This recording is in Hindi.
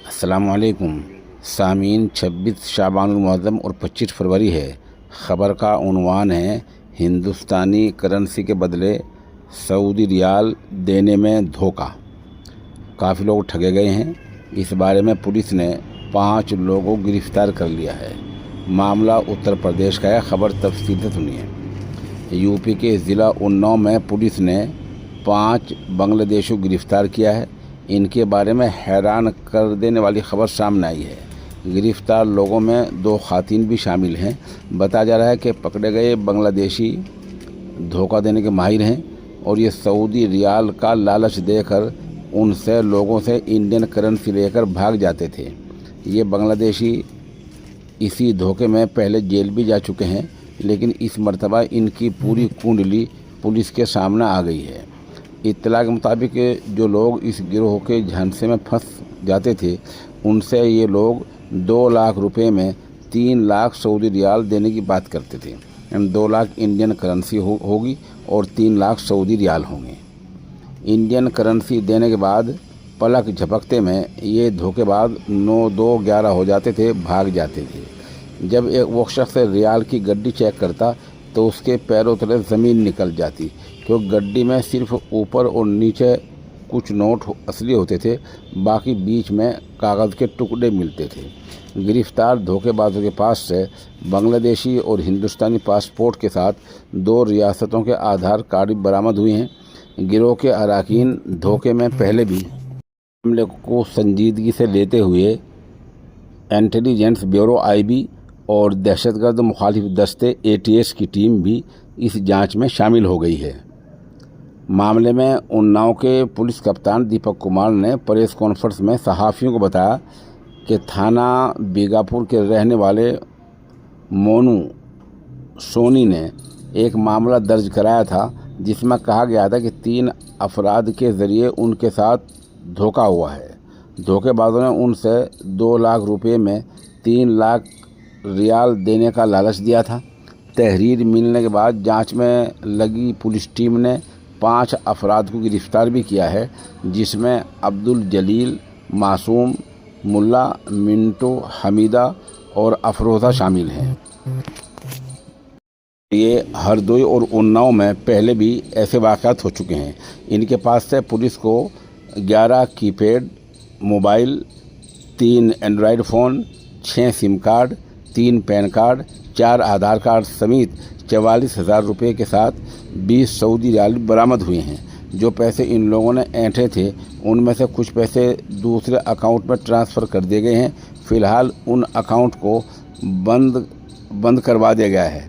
अस्सलामुअलैकुम सामीन। 26 शाबानुल मुअज़्ज़म और 25 फरवरी है। ख़बर का उन्वान है, हिंदुस्तानी करेंसी के बदले सऊदी रियाल देने में धोखा। काफ़ी लोग ठगे गए हैं। इस बारे में पुलिस ने 5 लोगों को गिरफ़्तार कर लिया है। मामला उत्तर प्रदेश का है। ख़बर तफसील से सुनिए। यूपी के ज़िला उन्नाव में पुलिस ने 5 बांग्लादेशियों को गिरफ़्तार किया है। इनके बारे में हैरान कर देने वाली खबर सामने आई है। गिरफ्तार लोगों में 2 ख़ातीन भी शामिल हैं। बताया जा रहा है कि पकड़े गए बांग्लादेशी धोखा देने के माहिर हैं और ये सऊदी रियाल का लालच देकर उनसे लोगों से इंडियन करेंसी लेकर भाग जाते थे। ये बांग्लादेशी इसी धोखे में पहले जेल भी जा चुके हैं, लेकिन इस मर्तबा इनकी पूरी कुंडली पुलिस के सामने आ गई है। इत्तला के मुताबिक जो लोग इस गिरोह के झांसे में फंस जाते थे, उनसे ये लोग 2 लाख रुपए में 3 लाख सऊदी रियाल देने की बात करते थे। 2 लाख इंडियन करेंसी होगी और 3 लाख सऊदी रियाल होंगे। इंडियन करेंसी देने के बाद पलक झपकते में ये धोखेबाज 9-2-11 हो जाते थे, भाग जाते थे। जब एक वो शख्स रियाल की गड्डी चेक करता तो उसके पैरों तले ज़मीन निकल जाती, क्योंकि गड्डी में सिर्फ ऊपर और नीचे कुछ नोट असली होते थे, बाकी बीच में कागज़ के टुकड़े मिलते थे। गिरफ्तार धोखेबाजों के पास से बांग्लादेशी और हिंदुस्तानी पासपोर्ट के साथ 2 रियासतों के आधार कार्ड बरामद हुए हैं। गिरोह के अराकीन धोखे में पहले भी मामले को संजीदगी से लेते हुए इंटेलिजेंस ब्यूरो (IB) और दहशतगर्द मुखालिफ दस्ते ATS की टीम भी इस जांच में शामिल हो गई है। मामले में उन्नाव के पुलिस कप्तान दीपक कुमार ने प्रेस कॉन्फ्रेंस में सहाफ़ियों को बताया कि थाना बीगापुर के रहने वाले मोनू सोनी ने एक मामला दर्ज कराया था, जिसमें कहा गया था कि 3 अफराद के ज़रिए उनके साथ धोखा हुआ है। धोखेबाजों ने उनसे 2 लाख रुपए में 3 लाख रियाल देने का लालच दिया था। तहरीर मिलने के बाद जांच में लगी पुलिस टीम ने 5 अफराद को गिरफ्तार भी किया है, जिसमें अब्दुल जलील, मासूम, मुल्ला, मिंटू, हमीदा और अफरोज़ा शामिल हैं। ये हरदोई और उन्नाव में पहले भी ऐसे वाक़यात हो चुके हैं। इनके पास से पुलिस को 11 keypad mobile, 3 Android phone, 6 SIM card, 3 pan card, 4 आधार कार्ड समेत 44,000 रुपये के साथ 20 सऊदी रियाल बरामद हुए हैं। जो पैसे इन लोगों ने ऐंठे थे, उनमें से कुछ पैसे दूसरे अकाउंट में ट्रांसफ़र कर दिए गए हैं। फ़िलहाल उन अकाउंट को बंद करवा दिया गया है।